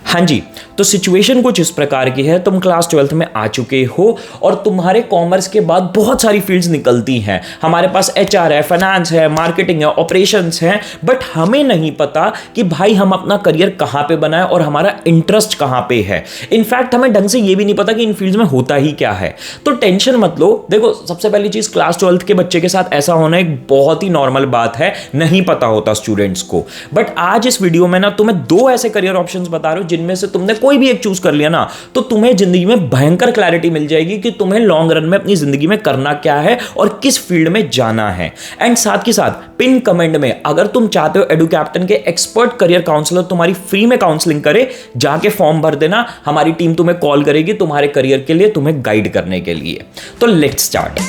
हाँ जी, तो सिचुएशन कुछ इस प्रकार की है, तुम क्लास 12th में आ चुके हो और तुम्हारे कॉमर्स के बाद बहुत सारी फील्ड्स निकलती हैं। हमारे पास एचआर है, फाइनेंस है, मार्केटिंग है, ऑपरेशंस है, बट हमें नहीं पता कि भाई हम अपना करियर कहाँ पे बनाएं और हमारा इंटरेस्ट कहाँ पे है। इनफैक्ट हमें ढंग से ये भी नहीं पता कि इन फील्ड्स में होता ही क्या है। तो टेंशन मत लो। देखो, सबसे पहली चीज, क्लास 12th के बच्चे के साथ ऐसा होना एक बहुत ही नॉर्मल बात है, नहीं पता होता स्टूडेंट्स को। बट आज इस वीडियो में ना तुम्हें दो ऐसे करियर ऑप्शंस बता रहा हूं जिनमें से तुमने कोई भी एक चूज कर लिया ना, तो तुम्हें जिंदगी में भयंकर क्लैरिटी मिल जाएगी कि तुम्हें लॉन्ग रन में अपनी जिंदगी में करना क्या है और किस फील्ड में जाना है। एंड साथ के साथ पिन कमेंट में अगर तुम चाहते हो एडु कैप्टन के एक्सपर्ट करियर काउंसलर तुम्हारी फ्री में काउंसलिंग करे, जाके फॉर्म भर देना। हमारी टीम तुम्हें कॉल करेगी तुम्हारे करियर के लिए, तुम्हें गाइड करने के लिए। तो लेट्स स्टार्ट।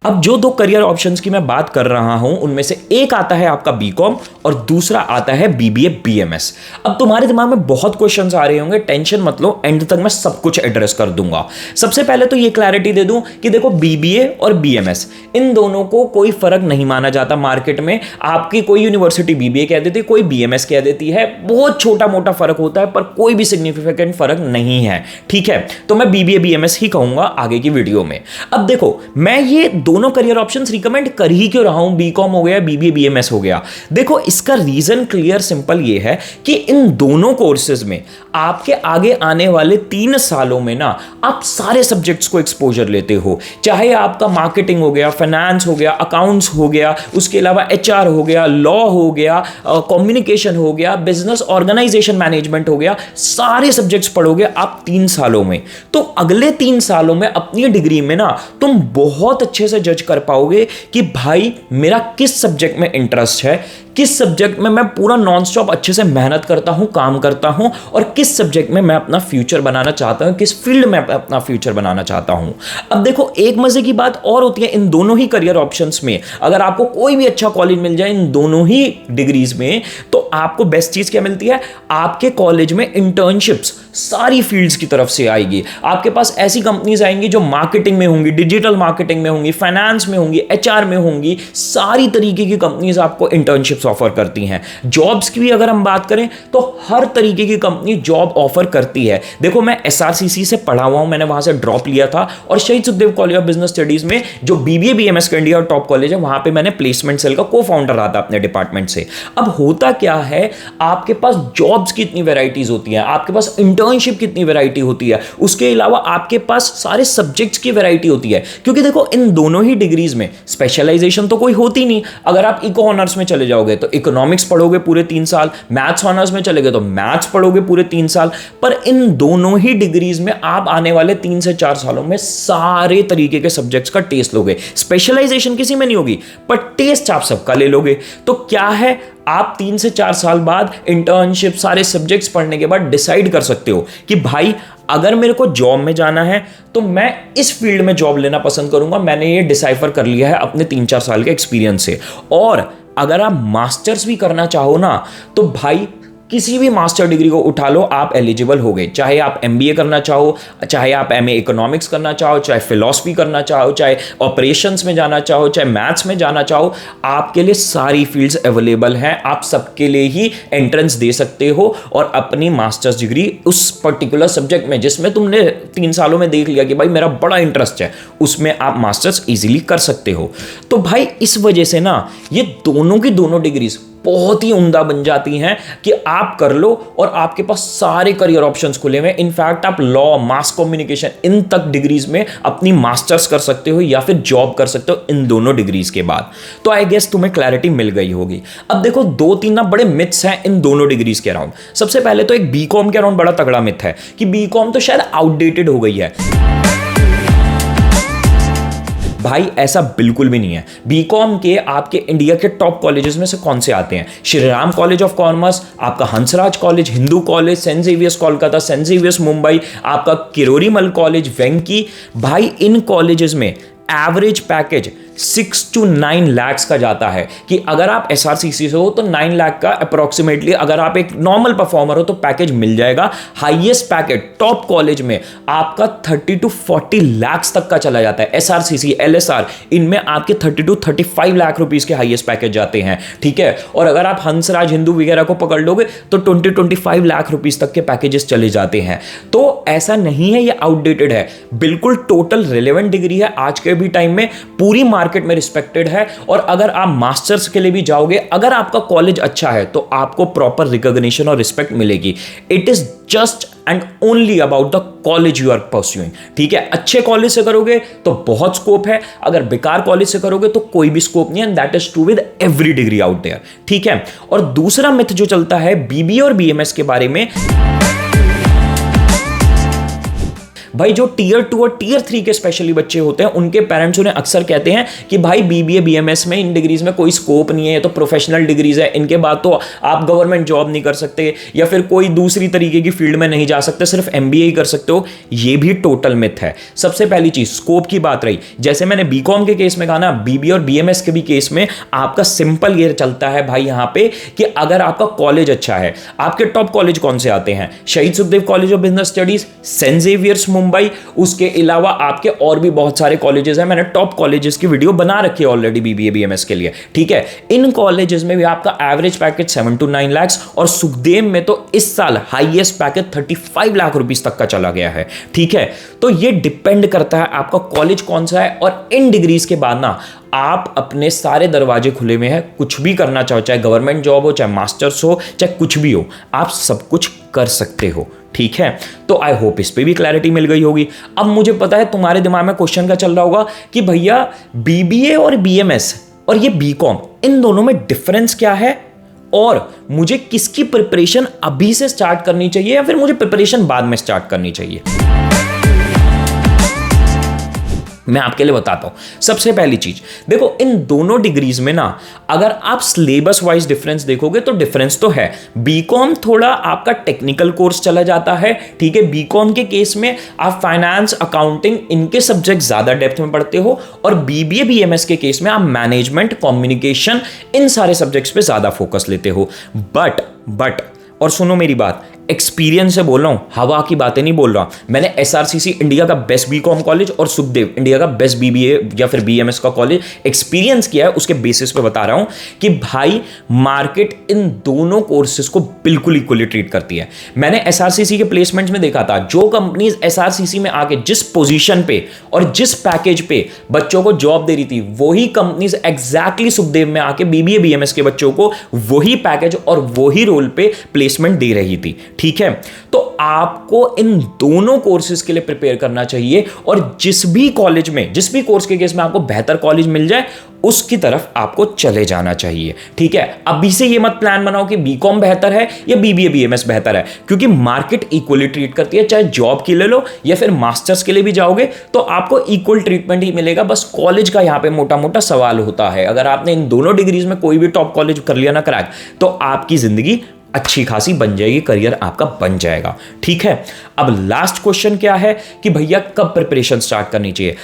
अब जो दो करियर ऑप्शंस की मैं बात कर रहा हूं उनमें से एक आता है आपका बीकॉम और दूसरा आता है बीबीए बीएमएस। अब तुम्हारे दिमाग में बहुत क्वेश्चंस आ रहे होंगे, टेंशन मत लो, एंड तक मैं सब कुछ एड्रेस कर दूंगा। सबसे पहले तो ये क्लैरिटी दे दूं कि देखो, बीबीए और बीएमएस इन दोनों को कोई फर्क नहीं माना जाता मार्केट में। आपकी कोई यूनिवर्सिटी बीबीए कह देती है, कोई बीएमएस कह देती है, बहुत छोटा मोटा फर्क होता है, पर कोई भी सिग्निफिकेंट फर्क नहीं है। ठीक है, तो मैं बीबीए बीएमएस ही कहूंगा आगे की वीडियो में। अब देखो, मैं ये दोनों करियर ऑप्शंस रिकमेंड कर ही क्यों रहा हूं, बीकॉम हो गया, बीबीए बीएमएस हो गया। देखो, इसका रीजन क्लियर सिंपल ये है कि इन दोनों कोर्सेज में आपके आगे आने वाले 3 सालों में ना आप सारे सब्जेक्ट्स को एक्सपोजर लेते हो। चाहे आपका मार्केटिंग हो गया, फाइनेंस हो गया, अकाउंट्स हो गया, उसके अलावा एचआर हो गया, लॉ हो गया, कम्युनिकेशन हो गया, बिजनेस ऑर्गेनाइजेशन मैनेजमेंट हो गया, सारे सब्जेक्ट्स पढ़ोगे आप 3 सालों में। तो अगले 3 सालों में अपनी डिग्री में ना तुम बहुत अच्छे से जज कर पाओगे कि भाई मेरा किस सब्जेक्ट में इंटरेस्ट है, किस सब्जेक्ट में मैं पूरा नॉनस्टॉप अच्छे से मेहनत करता हूं, काम करता हूं, और किस सब्जेक्ट में मैं अपना फ्यूचर बनाना चाहता हूं, किस फील्ड में अपना फ्यूचर बनाना चाहता हूं। अब देखो, एक मजे की बात और होती है इन दोनों ही करियर ऑप्शंस में, अगर आपको कोई भी अच्छा कॉलेज मिल जाए इन दोनों ही डिग्रीज में, तो आपको बेस्ट चीज क्या मिलती है, आपके कॉलेज में इंटर्नशिप्स सारी फील्ड्स की तरफ से आएगी। आपके पास ऐसी कंपनीज आएंगी जो मार्केटिंग में होंगी, डिजिटल मार्केटिंग में होंगी, फाइनेंस में होंगी, एचआर में होंगी, सारी तरीके की कंपनीज आपको इंटर्नशिप्स ऑफर करती हैं। जॉब्स की भी अगर हम बात करें तो हर तरीके की कंपनी जॉब ऑफर करती है। देखो, मैं एसआरसीसी से पढ़ा हुआ हूं, मैंने वहां से ड्रॉप लिया था, और शहीद Sukhdev college of business studies में जो बीबीए बीएमएस का इंडिया टॉप कॉलेज है, वहां पे मैंने प्लेसमेंट सेल का को-फाउंडर रहा था अपने डिपार्टमेंट से। अब होता क्या है, आपके पास जॉब्स की इतनी वैरायटीज होती हैं, आपके पास इंटर्नशिप की इतनी वैरायटी होती है, उसके अलावा आपके पास सारे सब्जेक्ट्स की वैरायटी होती है। क्योंकि देखो, इन दोनों ही डिग्रीज में स्पेशलाइजेशन तो कोई होती नहीं। अगर आप इको ऑनर्स में चले जाओगे तो इकोनॉमिक्स पढ़ोगे पूरे 3 साल, मैथ्स ऑनर्स में चले गए तो मैथ्स पढ़ोगे पूरे 3 साल। पर इन दोनों ही डिग्रीज में आप आने वाले 3 से 4 सालों में सारे तरीके के सब्जेक्ट्स का टेस्ट लोगे। स्पेशलाइजेशन किसी में नहीं होगी, पर टेस्ट आप सबका ले लोगे। तो क्या है, आप 3 से 4 साल बाद इंटर्नशिप सारे सब्जेक्ट्स पढ़ने के बाद डिसाइड कर सकते हो कि भाई अगर मेरे को जॉब में जाना है तो मैं इस फील्ड में जॉब लेना पसंद करूंगा। मैंने ये डिसाइफर कर लिया है अपने 3-4 साल के एक्सपीरियंस से। और अगर आप मास्टर्स भी करना चाहो ना, तो भाई किसी भी मास्टर डिग्री को उठा लो, आप एलिजिबल हो गए। चाहे आप एमबीए करना चाहो, चाहे आप एमए इकोनॉमिक्स करना चाहो, चाहे फिलॉसफी करना चाहो, चाहे ऑपरेशंस में जाना चाहो, चाहे मैथ्स में जाना चाहो, आपके लिए सारी फील्ड्स अवेलेबल हैं। आप सबके लिए ही एंट्रेंस दे सकते हो और अपनी मास्टर्स डिग्री उस पर्टिकुलर सब्जेक्ट में जिसमें तुमने 3 सालों में देख लिया कि भाई मेरा बड़ा इंटरेस्ट है, उसमें आप मास्टर्स इजीली कर सकते हो। तो भाई इस वजह से ना ये दोनों की दोनों डिग्रीज बहुत ही उम्दा बन जाती हैं कि आप कर लो और आपके पास सारे करियर ऑप्शंस खुले हुए। इनफैक्ट आप लॉ, मास कम्युनिकेशन, इन तक डिग्रीज में अपनी मास्टर्स कर सकते हो या फिर जॉब कर सकते हो इन दोनों डिग्रीज के बाद। तो आई गेस तुम्हें क्लैरिटी मिल गई होगी। अब देखो, 2-3 ना बड़े मिथ्स हैं इन दोनों डिग्रीज के अराउंड। सबसे पहले तो एक बीकॉम के अराउंड बड़ा तगड़ा मिथ है कि बीकॉम तो शायद आउटडेटेड हो गई है। भाई ऐसा बिल्कुल भी नहीं है। बीकॉम के आपके इंडिया के टॉप कॉलेजेस में से कौन से आते हैं? Shri Ram college of commerce, आपका Hansraj college, Hindu college, saint Xavier's Kolkata, saint Xavier's Mumbai, आपका किरोरीमल कॉलेज, वेंकी। भाई इन कॉलेजेस में एवरेज पैकेज 6 to 9 लाख का जाता है कि अगर आप SRCC से हो तो 9 लाख का अप्रोक्सीमेटली, अगर आप एक नॉर्मल परफॉर्मर हो तो पैकेज मिल जाएगा। हाईएस्ट पैकेज टॉप कॉलेज में आपका 30 to 40 लाख तक का चला जाता है। SRCC, LSR, इनमें आपके 30 to 35 लाख रुपीस के हाईएस्ट पैकेज जाते हैं, ठीक है। और अगर आप हंसराज हिंदू वगैरह को पकड़ लोगे तो 20-25 लाख रुपीस तक के पैकेजेस चले जाते हैं। तो ऐसा नहीं है ये आउटडेटेड है, बिल्कुल टोटल रिलेवेंट डिग्री है आज के भी टाइम में, पूरी मार्केट में रिस्पेक्टेड है। और अगर आप मास्टर्स के लिए भी जाओगे, अगर आपका कॉलेज अच्छा है तो आपको प्रॉपर रिकॉग्निशन और रिस्पेक्ट मिलेगी। It is just and only about the college you are pursuing, ठीक है। अच्छे कॉलेज से करोगे तो बहुत स्कोप है, अगर बेकार कॉलेज से करोगे तो कोई भी स्कोप नहीं है। That is true with every degree out there, ठीक है। और दूसरा मिथ जो चलता है बीबीए और बीएमएस के बारे में, भाई जो टीयर 2 और टीयर 3 के स्पेशली बच्चे होते हैं उनके पेरेंट्स उन्हें अक्सर कहते हैं कि भाई बीबीए बीएमएस में इन डिग्रीज में कोई स्कोप नहीं है, ये तो प्रोफेशनल डिग्रीज है, इनके बाद तो आप गवर्नमेंट जॉब नहीं कर सकते या फिर कोई दूसरी तरीके की फील्ड में नहीं जा सकते, सिर्फ एमबीए ही कर सकते हो। ये भी टोटल मिथ है। सबसे पहली चीज स्कोप की बात रही, जैसे मैंने बीकॉम के केस में कहा ना, बीबीए और बीएमएस के भी केस में आपका सिंपल ये चलता है भाई यहां पे कि अगर आपका कॉलेज अच्छा है, आपके टॉप कॉलेज कौन से आते हैं? Shaheed Sukhdev college of business studies, Saint Xavier's Mumbai, उसके अलावा आपके और भी बहुत सारे कॉलेजेस हैं। मैंने टॉप कॉलेजेस की वीडियो बना रखी है ऑलरेडी बीबीए बीएमएस के लिए, ठीक है। इन कॉलेजेस में भी आपका एवरेज पैकेज 7 to 9 लाख, और सुखदेव में तो इस साल हाईएस्ट पैकेज 35 लाख रुपीस तक का चला गया है, ठीक है। तो ये डिपेंड करता है आपका कॉलेज कौन सा है। और इन डिग्रीज के बाद ना आप अपने सारे दरवाजे खुले में है, कुछ भी करना चाहो, चाहे गवर्नमेंट जॉब हो, चाहे मास्टर्स हो, चाहे कुछ भी हो, आप सब कुछ कर सकते हो, ठीक है। तो आई होप इस पे भी क्लैरिटी मिल गई होगी। अब मुझे पता है तुम्हारे दिमाग में क्वेश्चन का चल रहा होगा कि भैया बीबीए और बीएमएस और ये बीकॉम, इन दोनों में डिफरेंस क्या है, और मुझे किसकी प्रिपरेशन अभी से स्टार्ट करनी चाहिए या फिर मुझे प्रिपरेशन बाद में स्टार्ट करनी चाहिए। मैं आपके लिए बताता हूं। सबसे पहली चीज देखो, इन दोनों डिग्रीज में ना अगर आप सिलेबस वाइज डिफरेंस देखोगे तो डिफरेंस तो है। बीकॉम थोड़ा आपका टेक्निकल कोर्स चला जाता है, ठीक है। बीकॉम के केस में आप फाइनेंस, अकाउंटिंग, इनके सब्जेक्ट ज्यादा डेप्थ में पढ़ते हो, और बीबीए बीएमएस के केस में आप मैनेजमेंट, कम्युनिकेशन, इन सारे सब्जेक्ट्स पे ज्यादा फोकस लेते हो। बट और सुनो मेरी बात, एक्सपीरियंस से बोल रहा हूं, हवा की बातें नहीं बोल रहा। मैंने एसआरसीसी इंडिया का बेस्ट बीकॉम कॉलेज और सुखदेव इंडिया का बेस्ट बीबीए या फिर बीएमएस का कॉलेज एक्सपीरियंस किया है, उसके बेसिस पे बता रहा हूं कि भाई मार्केट इन दोनों कोर्सेज को बिल्कुल इक्वली ट्रीट करती है। मैंने एसआरसीसी के प्लेसमेंट्स में देखा था, जो कंपनीज एसआरसीसी में आके जिस पोजीशन पे और जिस पैकेज पे बच्चों को जॉब दे रही थी, वही कंपनीज एग्जैक्टली सुखदेव में आके बीबीए बीएमएस के बच्चों को वही पैकेज और वही रोल पे प्लेसमेंट दे रही थी, ठीक है। तो आपको इन दोनों कोर्सेज के लिए प्रिपेयर करना चाहिए, और जिस भी कॉलेज में, जिस भी कोर्स के केस में आपको बेहतर कॉलेज मिल जाए उसकी तरफ आपको चले जाना चाहिए, ठीक है। अभी से ये मत प्लान बनाओ कि बीकॉम बेहतर है या बीबीए बीएमएस बेहतर है, क्योंकि मार्केट इक्वली ट्रीट करती है। चाहे जॉब के ले लो या फिर मास्टर्स के लिए भी जाओगे तो आपको इक्वल ट्रीटमेंट ही मिलेगा। बस कॉलेज का यहां पे मोटा मोटा सवाल होता है। अगर आपने इन दोनों डिग्रीज में कोई भी टॉप कॉलेज कर लिया ना क्रैक, तो आपकी जिंदगी अच्छी खासी बन जाएगी, करियर आपका बन जाएगा, ठीक है। अब लास्ट क्वेश्चन क्या है कि भैया कब प्रिपरेशन स्टार्ट करनी चाहिए।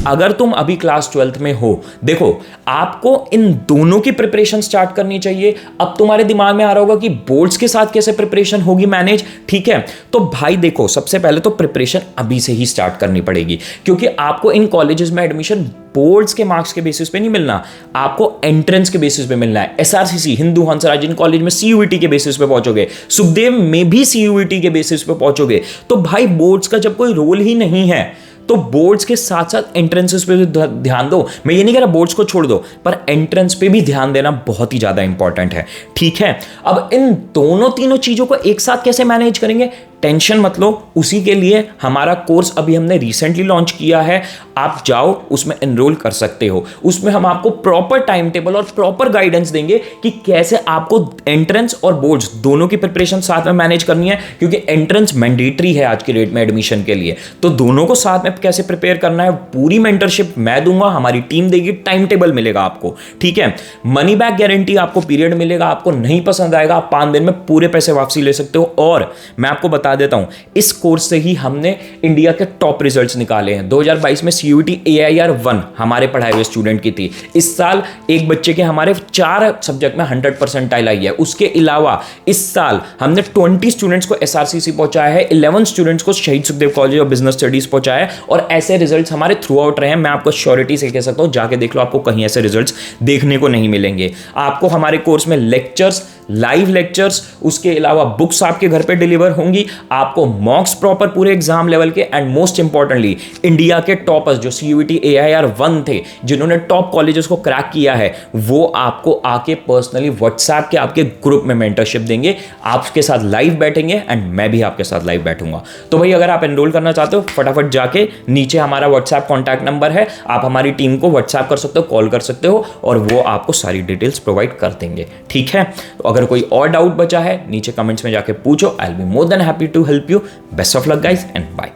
अगर तुम अभी क्लास 12th में हो, देखो आपको इन दोनों की प्रिपरेशन स्टार्ट करनी चाहिए। अब तुम्हारे दिमाग में आ रहा होगा कि बोर्ड्स के साथ कैसे प्रिपरेशन होगी मैनेज, ठीक है। तो भाई देखो, सबसे पहले तो प्रिपरेशन अभी से ही स्टार्ट करनी पड़ेगी, क्योंकि आपको इन कॉलेजेस में एडमिशन बोर्ड्स के मार्क्स के बेसिस पे नहीं मिलना, आपको एंट्रेंस के बेसिस पे मिलना है। SRCC, Hindu, Hansraj, in college में सीयूईटी के बेसिस पे पहुंचोगे, सुखदेव में भी सीयूईटी के बेसिस पे पहुंचोगे। तो भाई बोर्ड्स का जब कोई रोल ही नहीं है तो बोर्ड्स के साथ साथ एंट्रेंसेस पे भी ध्यान दो। मैं ये नहीं कह रहा बोर्ड्स को छोड़ दो, पर एंट्रेंस पे भी ध्यान देना बहुत ही ज्यादा इंपॉर्टेंट है, ठीक है। अब इन दोनों तीनों चीजों को एक साथ कैसे मैनेज करेंगे, टेंशन मत लो। उसी के लिए हमारा कोर्स अभी हमने रिसेंटली लॉन्च किया है, आप जाओ उसमें एनरोल कर सकते हो। उसमें हम आपको प्रॉपर टाइम टेबल और प्रॉपर गाइडेंस देंगे कि कैसे आपको एंट्रेंस और बोर्ड्स दोनों की प्रिपरेशन साथ में मैनेज करनी है, क्योंकि एंट्रेंस मैंडेटरी है आज के डेट में एडमिशन के लिए। तो दोनों को साथ में कैसे प्रिपेयर करना है, पूरी मेंटरशिप मैं दूंगा, हमारी टीम देगी, टाइम टेबल मिलेगा आपको, ठीक है। मनी बैक गारंटी आपको पीरियड मिलेगा, आपको नहीं पसंद आएगा आप 5 दिन में पूरे पैसे वापसी ले सकते हो। और मैं आपको बता बता देता हूं, इस कोर्स से ही हमने इंडिया के टॉप रिजल्ट्स निकाले हैं। 2022 में CUET AIR 1 हमारे पढ़ाए हुए स्टूडेंट की थी। इस साल एक बच्चे के हमारे 4 सब्जेक्ट में 100% आई है। उसके अलावा इस साल हमने 20 स्टूडेंट्स को SRCC पहुंचाया है, 11 स्टूडेंट्स को शहीद Sukhdev college of business studies पहुंचाया है, और ऐसे रिजल्ट्स हमारे थ्रू आउट रहे हैं। मैं आपको श्योरिटी से कह सकता हूं, जाके देख लो, आपको कहीं ऐसे रिजल्ट्स देखने को नहीं मिलेंगे। आपको हमारे कोर्स में लेक्चर्स, लाइव लेक्चर्स, उसके अलावा बुक्स आपके घर पे डिलीवर होंगी, आपको मॉक्स प्रॉपर पूरे एग्जाम लेवल के, एंड मोस्ट इंपॉर्टेंटली इंडिया के टॉपर्स जो CUET AIR 1 थे, जिन्होंने टॉप कॉलेजेस को क्रैक किया है, वो आपको आके पर्सनली व्हाट्सएप के आपके ग्रुप में मेंटरशिप देंगे, आपके साथ लाइव बैठेंगे, एंड मैं भी आपके साथ लाइव बैठूंगा। तो भाई अगर आप एनरोल करना चाहते हो, फटाफट जाके नीचे हमारा व्हाट्सएप कॉन्टैक्ट नंबर है, आप हमारी टीम को व्हाट्सएप कर सकते हो, कॉल कर सकते हो, और वो आपको सारी डिटेल्स प्रोवाइड कर देंगे। ठीक है, तो अगर कोई और डाउट बचा है नीचे कमेंट्स में जाके पूछो। I will be more than happy to help you. Best of luck guys and bye.